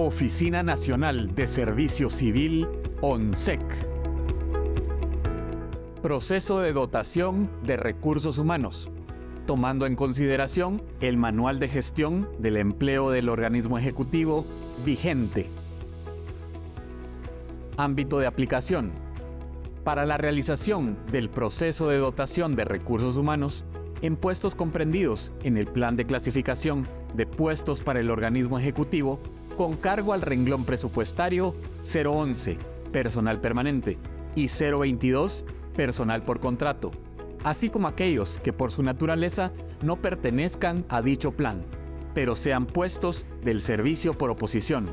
Oficina Nacional de Servicio Civil, ONSEC. Proceso de dotación de recursos humanos, tomando en consideración el Manual de Gestión del Empleo del Organismo Ejecutivo vigente. Ámbito de aplicación. Para la realización del proceso de dotación de recursos humanos, en puestos comprendidos en el Plan de Clasificación de Puestos para el Organismo Ejecutivo, con cargo al renglón presupuestario 011, personal permanente, y 022, personal por contrato, así como aquellos que por su naturaleza no pertenezcan a dicho plan, pero sean puestos del servicio por oposición,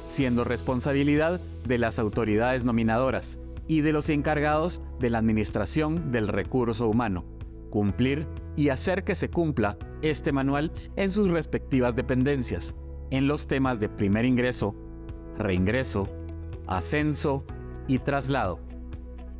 siendo responsabilidad de las autoridades nominadoras y de los encargados de la administración del recurso humano, cumplir y hacer que se cumpla este manual en sus respectivas dependencias, en los temas de primer ingreso, reingreso, ascenso y traslado.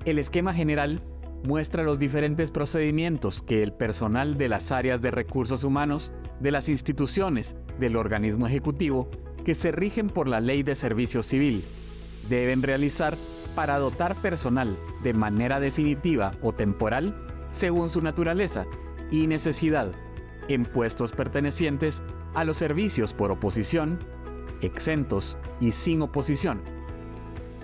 El esquema general muestra los diferentes procedimientos que el personal de las áreas de recursos humanos de las instituciones del organismo ejecutivo que se rigen por la Ley de Servicio Civil deben realizar para dotar personal de manera definitiva o temporal según su naturaleza y necesidad en puestos pertenecientes a los servicios por oposición, exentos y sin oposición.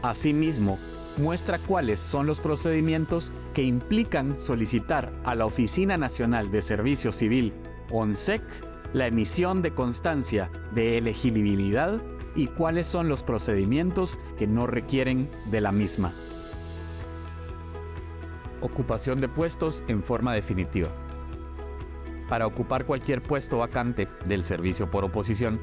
Asimismo, muestra cuáles son los procedimientos que implican solicitar a la Oficina Nacional de Servicio Civil, ONSEC, la emisión de constancia de elegibilidad y cuáles son los procedimientos que no requieren de la misma. Ocupación de puestos en forma definitiva. Para ocupar cualquier puesto vacante del servicio por oposición,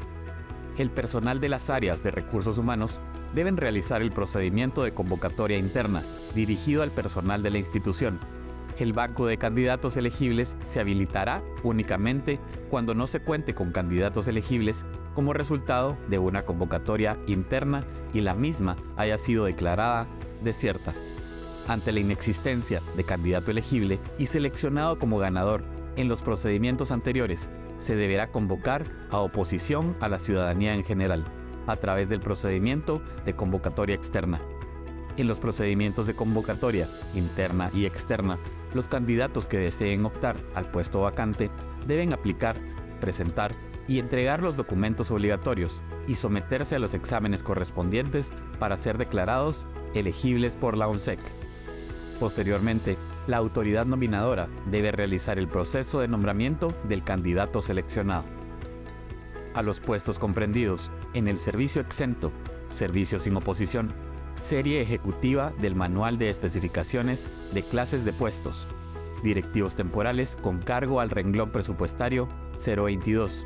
el personal de las áreas de recursos humanos deben realizar el procedimiento de convocatoria interna dirigido al personal de la institución. El banco de candidatos elegibles se habilitará únicamente cuando no se cuente con candidatos elegibles como resultado de una convocatoria interna y la misma haya sido declarada desierta. Ante la inexistencia de candidato elegible y seleccionado como ganador en los procedimientos anteriores, se deberá convocar a oposición a la ciudadanía en general, a través del procedimiento de convocatoria externa. En los procedimientos de convocatoria interna y externa, los candidatos que deseen optar al puesto vacante deben aplicar, presentar y entregar los documentos obligatorios y someterse a los exámenes correspondientes para ser declarados elegibles por la ONSEC. Posteriormente, la autoridad nominadora debe realizar el proceso de nombramiento del candidato seleccionado. A los puestos comprendidos en el servicio exento, servicio sin oposición, serie ejecutiva del Manual de Especificaciones de Clases de Puestos, directivos temporales con cargo al renglón presupuestario 022,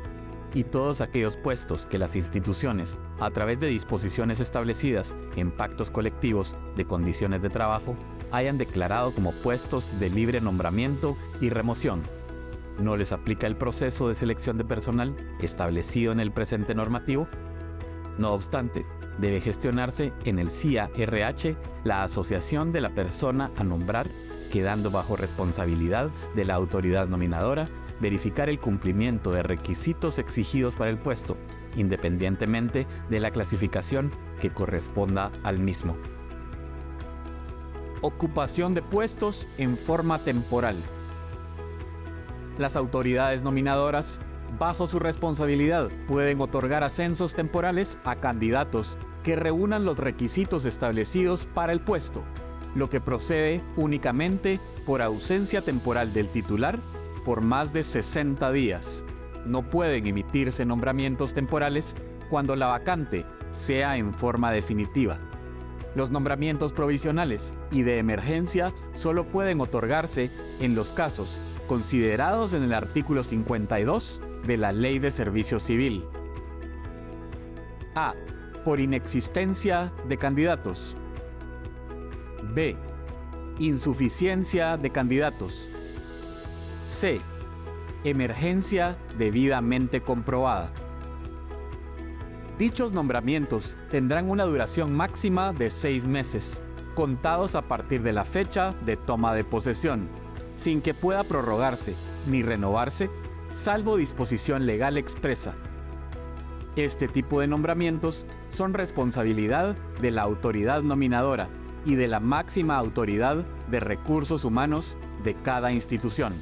y todos aquellos puestos que las instituciones, a través de disposiciones establecidas en pactos colectivos de condiciones de trabajo, hayan declarado como puestos de libre nombramiento y remoción. ¿No les aplica el proceso de selección de personal establecido en el presente normativo? No obstante, debe gestionarse en el CIA-RH la asociación de la persona a nombrar, quedando bajo responsabilidad de la autoridad nominadora verificar el cumplimiento de requisitos exigidos para el puesto, independientemente de la clasificación que corresponda al mismo. Ocupación de puestos en forma temporal. Las autoridades nominadoras, bajo su responsabilidad, pueden otorgar ascensos temporales a candidatos que reúnan los requisitos establecidos para el puesto, lo que procede únicamente por ausencia temporal del titular por más de 60 días. No pueden emitirse nombramientos temporales cuando la vacante sea en forma definitiva. Los nombramientos provisionales y de emergencia solo pueden otorgarse en los casos considerados en el artículo 52 de la Ley de Servicio Civil. A. Por inexistencia de candidatos. B. Insuficiencia de candidatos. C. Emergencia debidamente comprobada. Dichos nombramientos tendrán una duración máxima de 6 meses, contados a partir de la fecha de toma de posesión, sin que pueda prorrogarse ni renovarse, salvo disposición legal expresa. Este tipo de nombramientos son responsabilidad de la autoridad nominadora y de la máxima autoridad de recursos humanos de cada institución.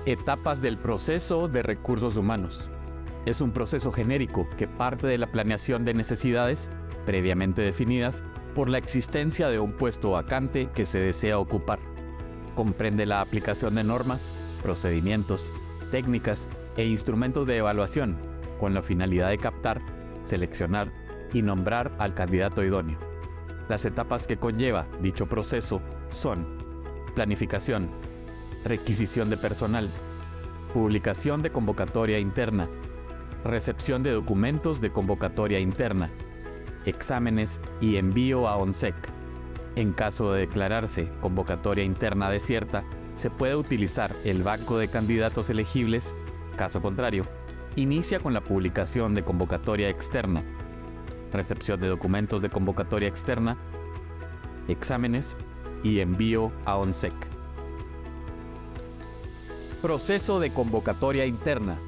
Etapas del proceso de recursos humanos. Es un proceso genérico que parte de la planeación de necesidades previamente definidas por la existencia de un puesto vacante que se desea ocupar. Comprende la aplicación de normas, procedimientos, técnicas e instrumentos de evaluación con la finalidad de captar, seleccionar y nombrar al candidato idóneo. Las etapas que conlleva dicho proceso son planificación, requisición de personal, publicación de convocatoria interna, recepción de documentos de convocatoria interna, exámenes y envío a ONSEC. En caso de declararse convocatoria interna desierta, se puede utilizar el banco de candidatos elegibles. Caso contrario, inicia con la publicación de convocatoria externa, recepción de documentos de convocatoria externa, exámenes y envío a ONSEC. Proceso de convocatoria interna.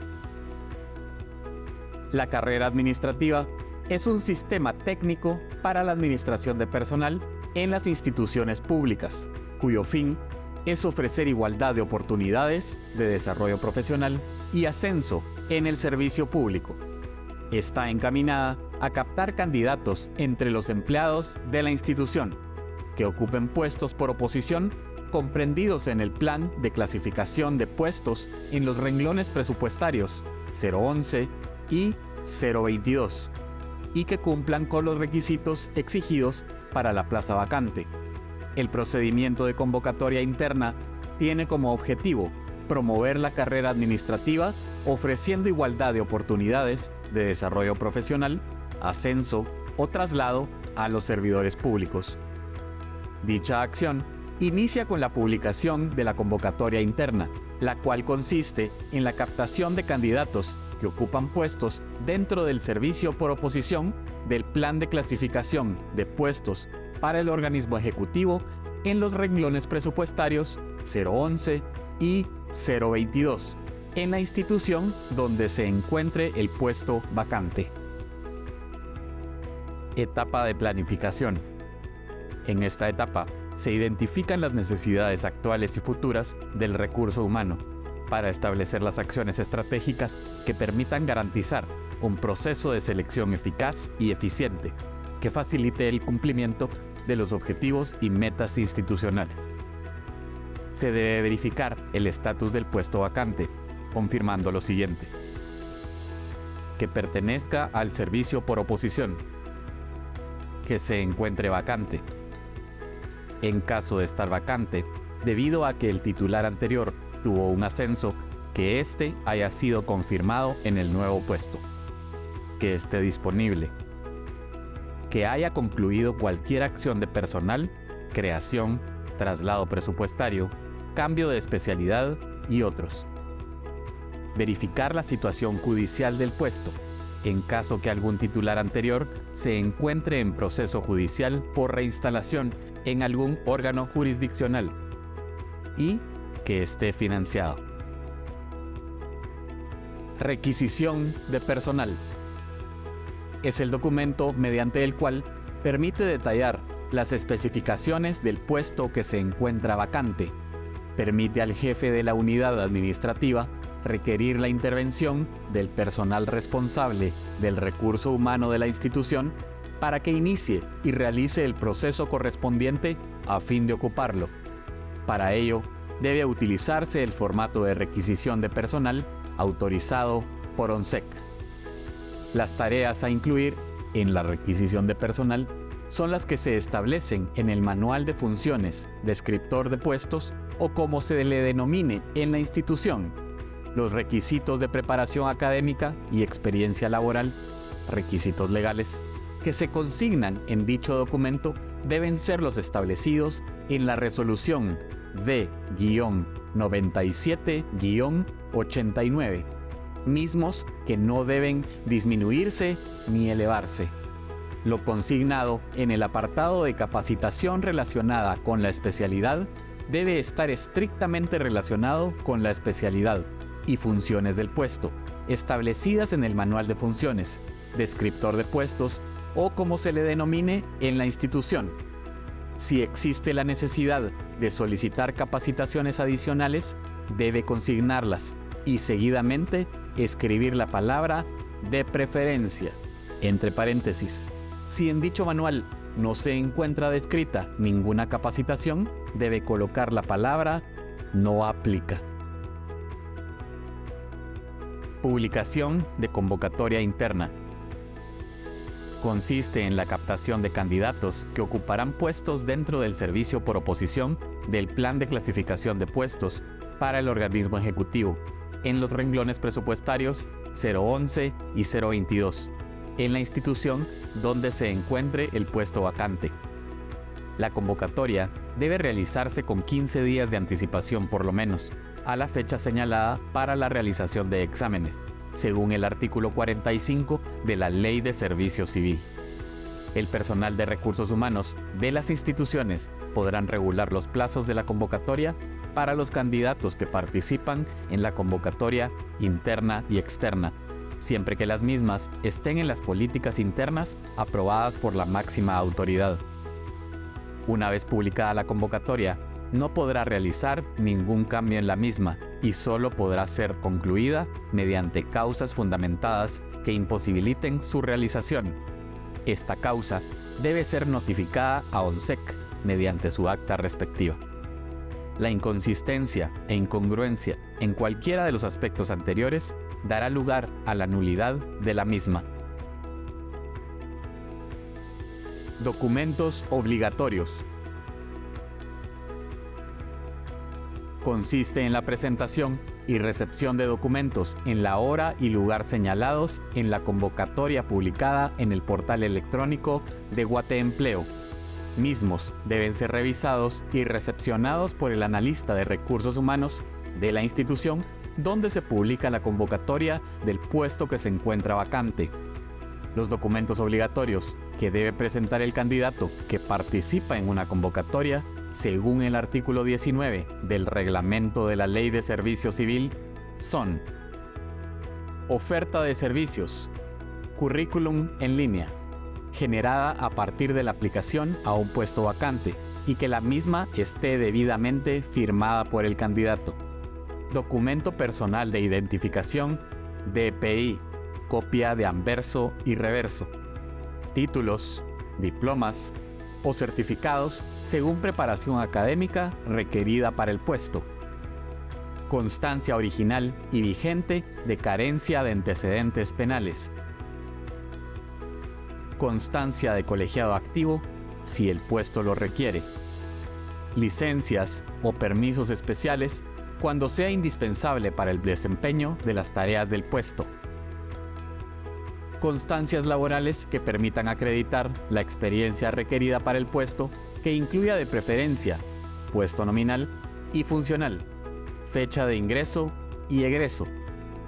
La carrera administrativa es un sistema técnico para la administración de personal en las instituciones públicas, cuyo fin es ofrecer igualdad de oportunidades de desarrollo profesional y ascenso en el servicio público. Está encaminada a captar candidatos entre los empleados de la institución que ocupen puestos por oposición comprendidos en el Plan de Clasificación de Puestos en los renglones presupuestarios 011 y 022 y que cumplan con los requisitos exigidos para la plaza vacante. El procedimiento de convocatoria interna tiene como objetivo promover la carrera administrativa ofreciendo igualdad de oportunidades de desarrollo profesional, ascenso o traslado a los servidores públicos. Dicha acción inicia con la publicación de la convocatoria interna, la cual consiste en la captación de candidatos que ocupan puestos dentro del servicio por oposición del Plan de Clasificación de Puestos para el organismo ejecutivo en los renglones presupuestarios 011 y 022, en la institución donde se encuentre el puesto vacante. Etapa de planificación. En esta etapa se identifican las necesidades actuales y futuras del recurso humano para establecer las acciones estratégicas que permitan garantizar un proceso de selección eficaz y eficiente que facilite el cumplimiento de los objetivos y metas institucionales. Se debe verificar el estatus del puesto vacante, confirmando lo siguiente: que pertenezca al servicio por oposición, que se encuentre vacante. En caso de estar vacante, debido a que el titular anterior tuvo un ascenso, que éste haya sido confirmado en el nuevo puesto, que esté disponible, que haya concluido cualquier acción de personal, creación, traslado presupuestario, cambio de especialidad y otros. Verificar la situación judicial del puesto, en caso que algún titular anterior se encuentre en proceso judicial por reinstalación en algún órgano jurisdiccional y que esté financiado. Requisición de personal. Es el documento mediante el cual permite detallar las especificaciones del puesto que se encuentra vacante. Permite al jefe de la unidad administrativa requerir la intervención del personal responsable del recurso humano de la institución para que inicie y realice el proceso correspondiente a fin de ocuparlo. Para ello, debe utilizarse el formato de requisición de personal autorizado por ONSEC. Las tareas a incluir en la requisición de personal son las que se establecen en el Manual de Funciones, Descriptor de Puestos o como se le denomine en la institución, los requisitos de preparación académica y experiencia laboral, requisitos legales, que se consignan en dicho documento deben ser los establecidos en la Resolución D-97-89, mismos que no deben disminuirse ni elevarse. Lo consignado en el apartado de capacitación relacionada con la especialidad debe estar estrictamente relacionado con la especialidad, y funciones del puesto, establecidas en el manual de funciones, descriptor de puestos o como se le denomine en la institución. Si existe la necesidad de solicitar capacitaciones adicionales, debe consignarlas y seguidamente escribir la palabra de preferencia, entre paréntesis. Si en dicho manual no se encuentra descrita ninguna capacitación, debe colocar la palabra no aplica. Publicación de convocatoria interna. Consiste en la captación de candidatos que ocuparán puestos dentro del servicio por oposición del Plan de Clasificación de Puestos para el organismo ejecutivo, en los renglones presupuestarios 011 y 022, en la institución donde se encuentre el puesto vacante. La convocatoria debe realizarse con 15 días de anticipación por lo menos, a la fecha señalada para la realización de exámenes, según el artículo 45 de la Ley de Servicio Civil. El personal de recursos humanos de las instituciones podrán regular los plazos de la convocatoria para los candidatos que participan en la convocatoria interna y externa, siempre que las mismas estén en las políticas internas aprobadas por la máxima autoridad. Una vez publicada la convocatoria, no podrá realizar ningún cambio en la misma y solo podrá ser concluida mediante causas fundamentadas que imposibiliten su realización. Esta causa debe ser notificada a ONSEC mediante su acta respectiva. La inconsistencia e incongruencia en cualquiera de los aspectos anteriores dará lugar a la nulidad de la misma. Documentos obligatorios. Consiste en la presentación y recepción de documentos en la hora y lugar señalados en la convocatoria publicada en el portal electrónico de Guateempleo. Mismos deben ser revisados y recepcionados por el analista de recursos humanos de la institución donde se publica la convocatoria del puesto que se encuentra vacante. Los documentos obligatorios que debe presentar el candidato que participa en una convocatoria, según el artículo 19 del Reglamento de la Ley de Servicio Civil, son: oferta de servicios, currículum en línea, generada a partir de la aplicación a un puesto vacante y que la misma esté debidamente firmada por el candidato. Documento personal de identificación, DPI, copia de anverso y reverso. Títulos, diplomas o certificados según preparación académica requerida para el puesto. Constancia original y vigente de carencia de antecedentes penales. Constancia de colegiado activo si el puesto lo requiere. Licencias o permisos especiales cuando sea indispensable para el desempeño de las tareas del puesto. Constancias laborales que permitan acreditar la experiencia requerida para el puesto, que incluya de preferencia puesto nominal y funcional, fecha de ingreso y egreso,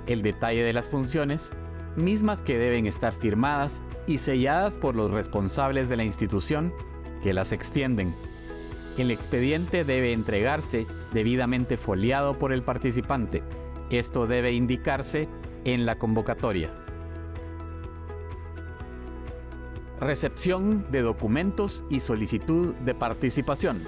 el detalle de las funciones, mismas que deben estar firmadas y selladas por los responsables de la institución que las extienden. El expediente debe entregarse debidamente foliado por el participante. Esto debe indicarse en la convocatoria. Recepción de documentos y solicitud de participación.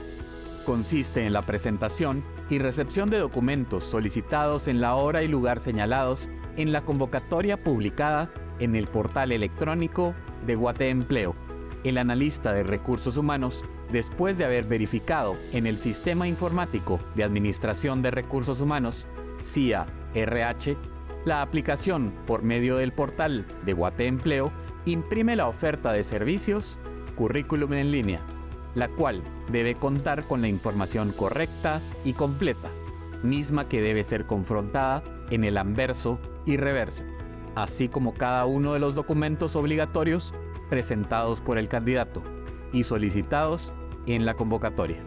Consiste en la presentación y recepción de documentos solicitados en la hora y lugar señalados en la convocatoria publicada en el portal electrónico de Guateempleo. El analista de recursos humanos, después de haber verificado en el Sistema Informático de Administración de Recursos Humanos, SIA-RH, la aplicación por medio del portal de Guateempleo, imprime la oferta de servicios, currículum en línea, la cual debe contar con la información correcta y completa, misma que debe ser confrontada en el anverso y reverso, así como cada uno de los documentos obligatorios presentados por el candidato y solicitados en la convocatoria.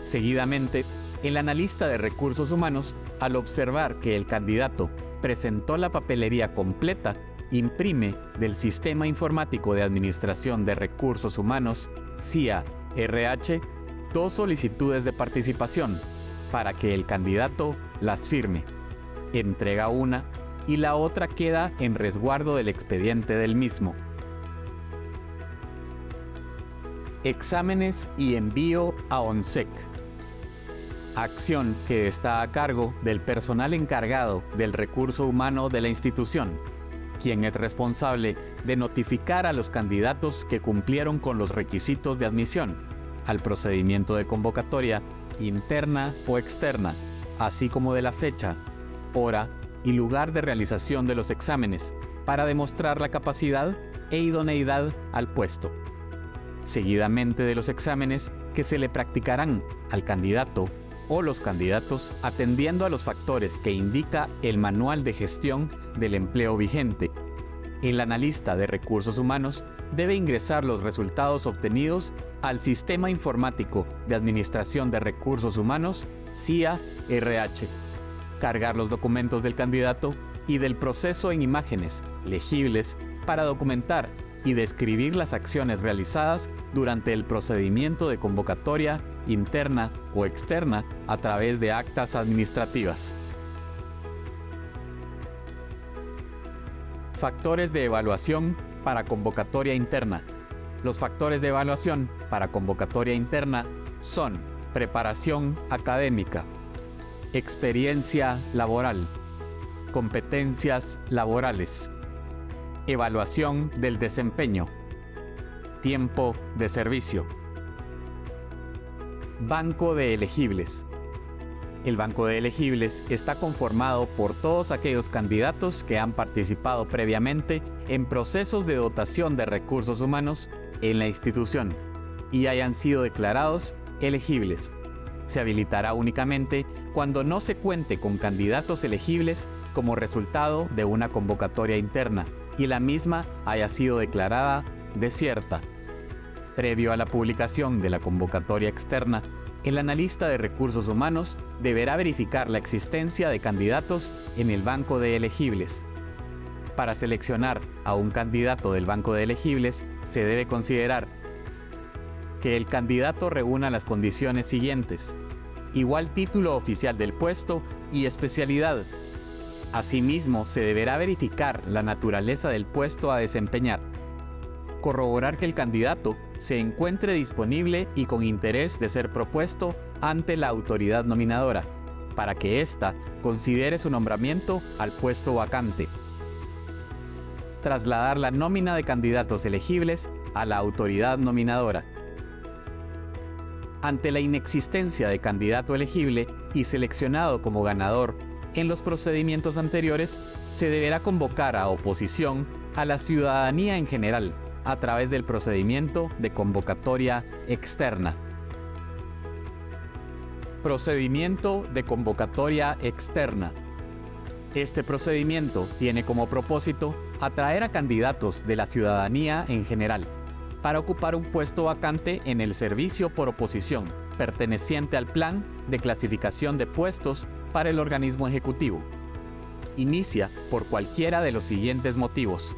Seguidamente, el analista de recursos humanos, al observar que el candidato presentó la papelería completa, imprime del Sistema Informático de Administración de Recursos Humanos, SIA-RH, 2 solicitudes de participación para que el candidato las firme. entrega una y la otra queda en resguardo del expediente del mismo. Exámenes y envío a ONSEC. Acción que está a cargo del personal encargado del recurso humano de la institución, quien es responsable de notificar a los candidatos que cumplieron con los requisitos de admisión al procedimiento de convocatoria interna o externa, así como de la fecha, hora y lugar de realización de los exámenes para demostrar la capacidad e idoneidad al puesto. Seguidamente de los exámenes que se le practicarán al candidato o los candidatos atendiendo a los factores que indica el Manual de Gestión del Empleo vigente. El analista de recursos humanos debe ingresar los resultados obtenidos al Sistema Informático de Administración de Recursos Humanos, SIA-RH, cargar los documentos del candidato y del proceso en imágenes legibles para documentar y describir las acciones realizadas durante el procedimiento de convocatoria interna o externa a través de actas administrativas. Factores de evaluación para convocatoria interna. Los factores de evaluación para convocatoria interna son preparación académica, experiencia laboral, competencias laborales, evaluación del desempeño, tiempo de servicio. Banco de elegibles. El banco de elegibles está conformado por todos aquellos candidatos que han participado previamente en procesos de dotación de recursos humanos en la institución y hayan sido declarados elegibles. Se habilitará únicamente cuando no se cuente con candidatos elegibles como resultado de una convocatoria interna y la misma haya sido declarada desierta. Previo a la publicación de la convocatoria externa, el analista de recursos humanos deberá verificar la existencia de candidatos en el banco de elegibles. Para seleccionar a un candidato del banco de elegibles, se debe considerar que el candidato reúna las condiciones siguientes: igual título oficial del puesto y especialidad. Asimismo, se deberá verificar la naturaleza del puesto a desempeñar. Corroborar que el candidato se encuentre disponible y con interés de ser propuesto ante la autoridad nominadora, para que ésta considere su nombramiento al puesto vacante. Trasladar la nómina de candidatos elegibles a la autoridad nominadora. Ante la inexistencia de candidato elegible y seleccionado como ganador en los procedimientos anteriores, se deberá convocar a oposición a la ciudadanía en general a través del procedimiento de convocatoria externa. Procedimiento de convocatoria externa. Este procedimiento tiene como propósito atraer a candidatos de la ciudadanía en general para ocupar un puesto vacante en el servicio por oposición, perteneciente al Plan de Clasificación de Puestos para el organismo ejecutivo. Inicia por cualquiera de los siguientes motivos: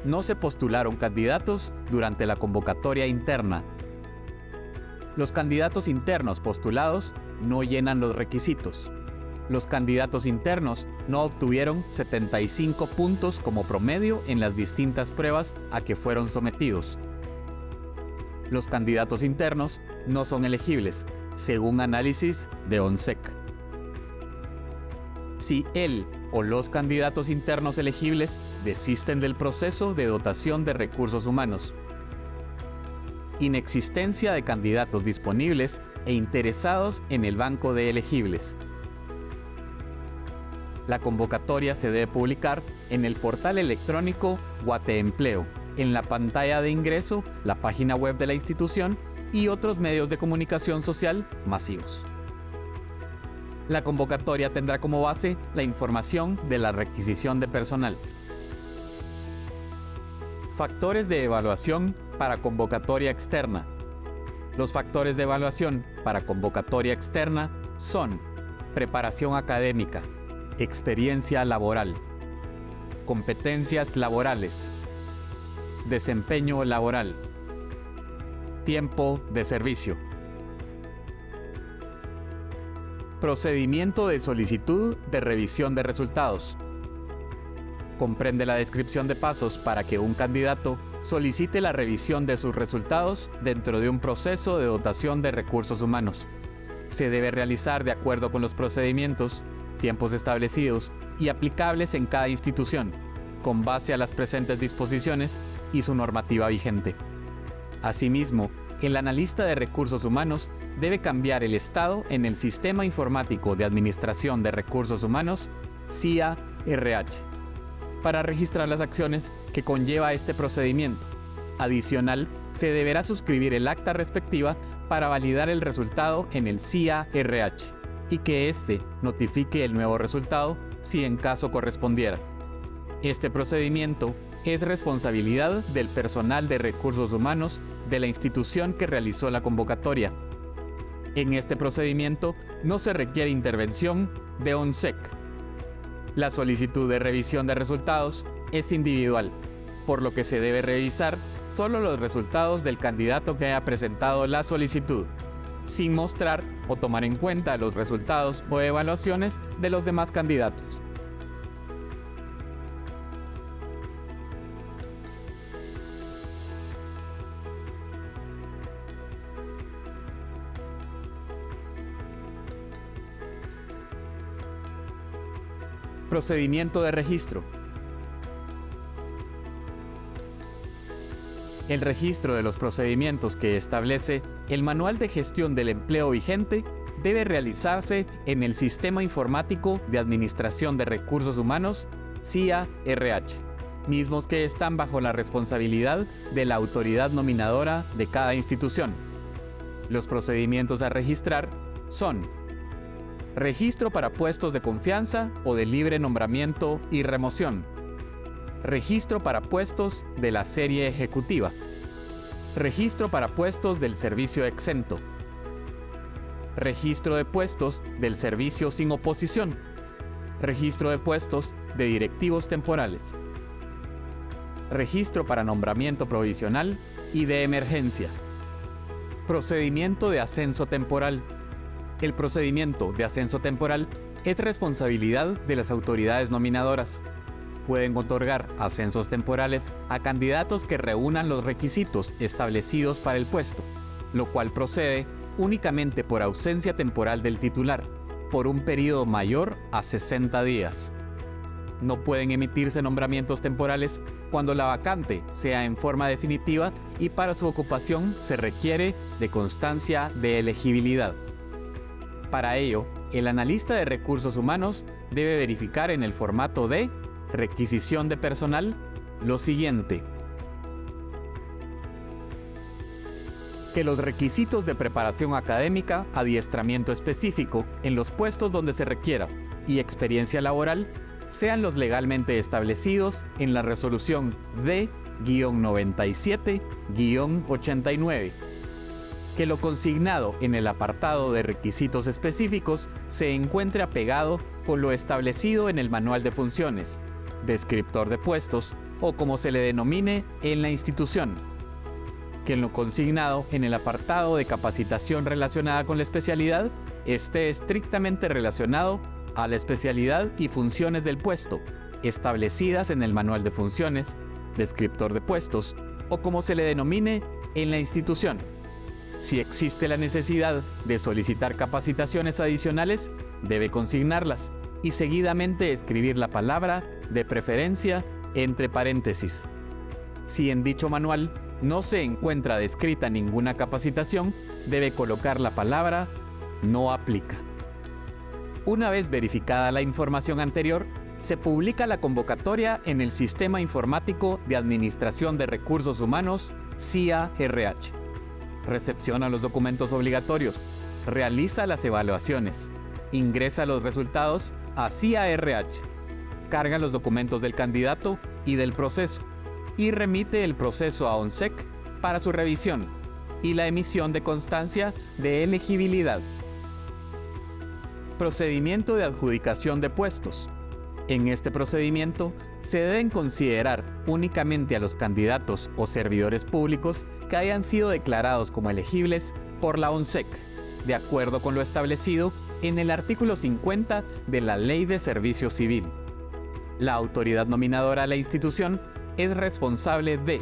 no se postularon candidatos durante la convocatoria interna. Los candidatos internos postulados no llenan los requisitos. Los candidatos internos no obtuvieron 75 puntos como promedio en las distintas pruebas a que fueron sometidos. Los candidatos internos no son elegibles, según análisis de ONSEC. Si el o los candidatos internos elegibles desisten del proceso de dotación de recursos humanos. Inexistencia de candidatos disponibles e interesados en el banco de elegibles. La convocatoria se debe publicar en el portal electrónico Guateempleo, en la pantalla de ingreso, la página web de la institución y otros medios de comunicación social masivos. La convocatoria tendrá como base la información de la requisición de personal. Factores de evaluación para convocatoria externa. Los factores de evaluación para convocatoria externa son preparación académica, experiencia laboral, competencias laborales, desempeño laboral, tiempo de servicio. Procedimiento de solicitud de revisión de resultados. Comprende la descripción de pasos para que un candidato solicite la revisión de sus resultados dentro de un proceso de dotación de recursos humanos. Se debe realizar de acuerdo con los procedimientos, tiempos establecidos y aplicables en cada institución, con base a las presentes disposiciones y su normativa vigente. Asimismo, el analista de recursos humanos debe cambiar el estado en el Sistema Informático de Administración de Recursos Humanos, SIA-RH, para registrar las acciones que conlleva este procedimiento. Adicional, se deberá suscribir el acta respectiva para validar el resultado en el SIA-RH y que éste notifique el nuevo resultado si en caso correspondiera. Este procedimiento es responsabilidad del personal de recursos humanos de la institución que realizó la convocatoria. En este procedimiento no se requiere intervención de ONSEC. La solicitud de revisión de resultados es individual, por lo que se debe revisar solo los resultados del candidato que haya presentado la solicitud, sin mostrar o tomar en cuenta los resultados o evaluaciones de los demás candidatos. Procedimiento de registro. El registro de los procedimientos que establece el Manual de Gestión del Empleo vigente debe realizarse en el Sistema Informático de Administración de Recursos Humanos, SIA-RH, mismos que están bajo la responsabilidad de la autoridad nominadora de cada institución. Los procedimientos a registrar son: registro para puestos de confianza o de libre nombramiento y remoción. Registro para puestos de la serie ejecutiva. Registro para puestos del servicio exento. Registro de puestos del servicio sin oposición. Registro de puestos de directivos temporales. Registro para nombramiento provisional y de emergencia. Procedimiento de ascenso temporal. El procedimiento de ascenso temporal es responsabilidad de las autoridades nominadoras. Pueden otorgar ascensos temporales a candidatos que reúnan los requisitos establecidos para el puesto, lo cual procede únicamente por ausencia temporal del titular, por un periodo mayor a 60 días. No pueden emitirse nombramientos temporales cuando la vacante sea en forma definitiva y para su ocupación se requiere de constancia de elegibilidad. Para ello, el analista de recursos humanos debe verificar en el formato de requisición de personal lo siguiente: que los requisitos de preparación académica, adiestramiento específico en los puestos donde se requiera y experiencia laboral sean los legalmente establecidos en la resolución D-97-89. Que lo consignado en el apartado de requisitos específicos se encuentre apegado con lo establecido en el Manual de Funciones, descriptor de puestos o como se le denomine en la institución. Que lo consignado en el apartado de capacitación relacionada con la especialidad esté estrictamente relacionado a la especialidad y funciones del puesto, establecidas en el Manual de Funciones, descriptor de puestos o como se le denomine en la institución. Si existe la necesidad de solicitar capacitaciones adicionales, debe consignarlas y seguidamente escribir la palabra de preferencia entre paréntesis. Si en dicho manual no se encuentra descrita ninguna capacitación, debe colocar la palabra no aplica. Una vez verificada la información anterior, se publica la convocatoria en el Sistema Informático de Administración de Recursos Humanos, SIA-RH. Recepciona los documentos obligatorios, realiza las evaluaciones, ingresa los resultados a SIA-RH, carga los documentos del candidato y del proceso, y remite el proceso a ONSEC para su revisión y la emisión de constancia de elegibilidad. Procedimiento de adjudicación de puestos. En este procedimiento se deben considerar únicamente a los candidatos o servidores públicos que hayan sido declarados como elegibles por la ONSEC. de acuerdo con lo establecido en el artículo 50 de la Ley de Servicio Civil. La autoridad nominadora a la institución es responsable de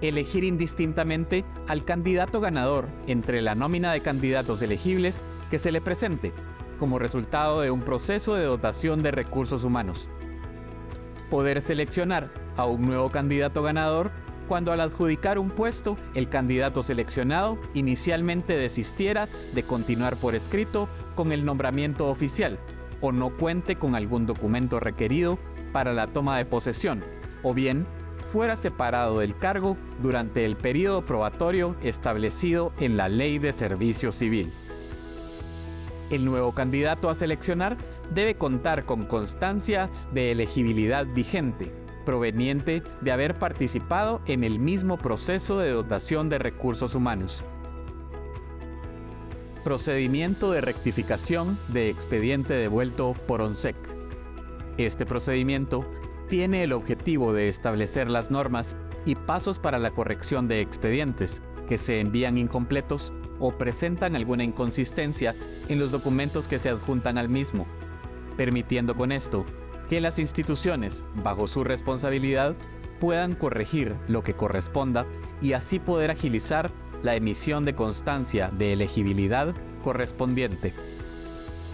elegir indistintamente al candidato ganador entre la nómina de candidatos elegibles que se le presente, como resultado de un proceso de dotación de recursos humanos. Poder seleccionar a un nuevo candidato ganador cuando al adjudicar un puesto, el candidato seleccionado inicialmente desistiera de continuar por escrito con el nombramiento oficial o no cuente con algún documento requerido para la toma de posesión, o bien fuera separado del cargo durante el periodo probatorio establecido en la Ley de Servicio Civil. El nuevo candidato a seleccionar debe contar con constancia de elegibilidad vigente, proveniente de haber participado en el mismo proceso de dotación de recursos humanos. Procedimiento de rectificación de expediente devuelto por ONSEC. Este procedimiento tiene el objetivo de establecer las normas y pasos para la corrección de expedientes que se envían incompletos o presentan alguna inconsistencia en los documentos que se adjuntan al mismo, permitiendo con esto que las instituciones, bajo su responsabilidad, puedan corregir lo que corresponda y así poder agilizar la emisión de constancia de elegibilidad correspondiente.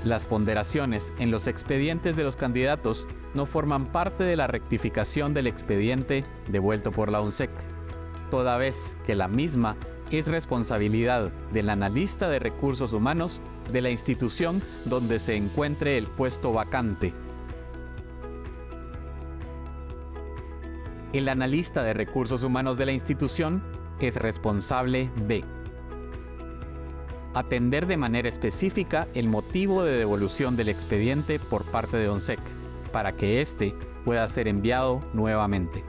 Las ponderaciones en los expedientes de los candidatos no forman parte de la rectificación del expediente devuelto por la ONSEC, toda vez que la misma es responsabilidad del analista de recursos humanos de la institución donde se encuentre el puesto vacante. El analista de recursos humanos de la institución es responsable de atender de manera específica el motivo de devolución del expediente por parte de ONSEC, para que éste pueda ser enviado nuevamente.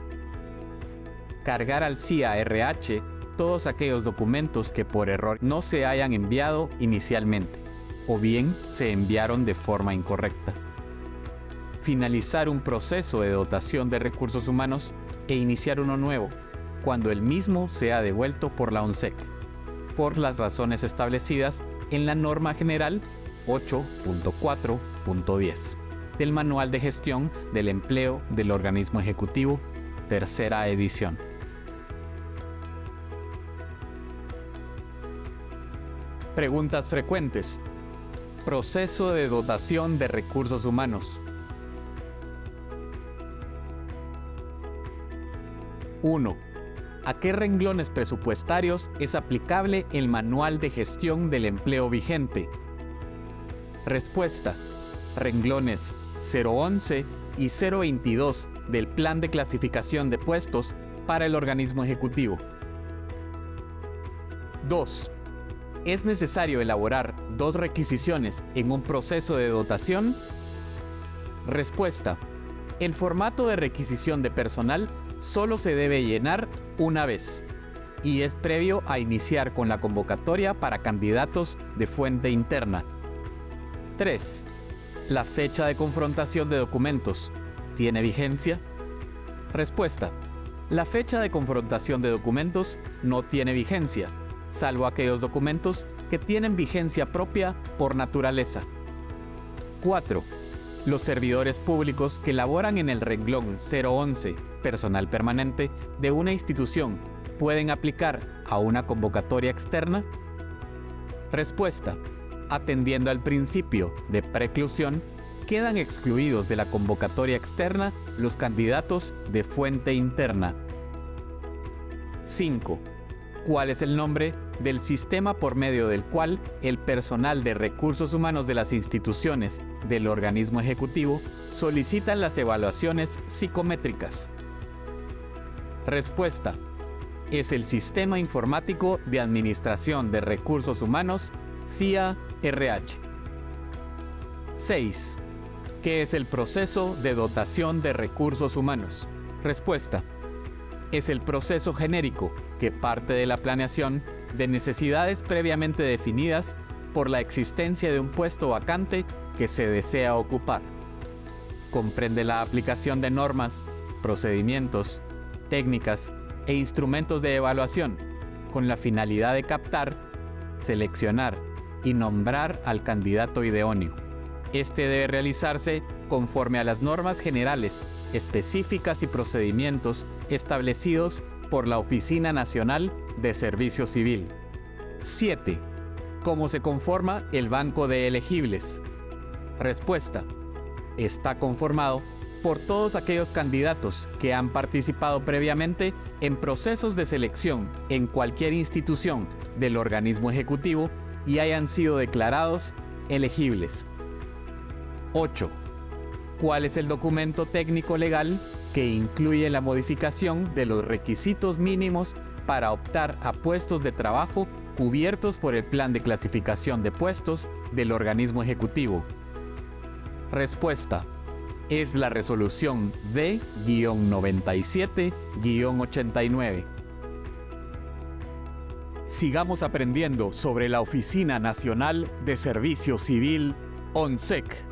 Cargar al CIA-RH todos aquellos documentos que por error no se hayan enviado inicialmente, o bien se enviaron de forma incorrecta. Finalizar un proceso de dotación de recursos humanos e iniciar uno nuevo, cuando el mismo sea devuelto por la ONSEC, por las razones establecidas en la norma general 8.4.10 del Manual de Gestión del Empleo del Organismo Ejecutivo, tercera edición. Preguntas frecuentes. Proceso de dotación de recursos humanos. 1. ¿A qué renglones presupuestarios es aplicable el Manual de Gestión del Empleo vigente? Respuesta. Renglones 011 y 022 del Plan de Clasificación de Puestos para el Organismo Ejecutivo. 2. ¿Es necesario elaborar 2 requisiciones en un proceso de dotación? Respuesta. El formato de requisición de personal solo se debe llenar una vez y es previo a iniciar con la convocatoria para candidatos de fuente interna. 3. ¿La fecha de confrontación de documentos tiene vigencia? Respuesta. La fecha de confrontación de documentos no tiene vigencia, salvo aquellos documentos que tienen vigencia propia por naturaleza. 4. Los servidores públicos que laboran en el renglón 011, personal permanente, de una institución, ¿pueden aplicar a una convocatoria externa? Respuesta. Atendiendo al principio de preclusión, quedan excluidos de la convocatoria externa los candidatos de fuente interna. 5. ¿Cuál es el nombre del sistema por medio del cual el personal de recursos humanos de las instituciones del organismo ejecutivo solicitan las evaluaciones psicométricas? Respuesta. Es el Sistema Informático de Administración de Recursos Humanos, CIA-RH. 6. ¿Qué es el proceso de dotación de recursos humanos? Respuesta. Es el proceso genérico que parte de la planeación de necesidades previamente definidas por la existencia de un puesto vacante que se desea ocupar. Comprende la aplicación de normas, procedimientos, técnicas e instrumentos de evaluación con la finalidad de captar, seleccionar y nombrar al candidato idóneo. Este debe realizarse conforme a las normas generales, específicas y procedimientos establecidos por la Oficina Nacional de Servicio Civil. 7. ¿Cómo se conforma el banco de elegibles? Respuesta: está conformado por todos aquellos candidatos que han participado previamente en procesos de selección en cualquier institución del organismo ejecutivo y hayan sido declarados elegibles. 8. ¿Cuál es el documento técnico legal que incluye la modificación de los requisitos mínimos para optar a puestos de trabajo cubiertos por el Plan de Clasificación de Puestos del organismo ejecutivo? Respuesta: es la resolución D-97-89. Sigamos aprendiendo sobre la Oficina Nacional de Servicio Civil, ONSEC.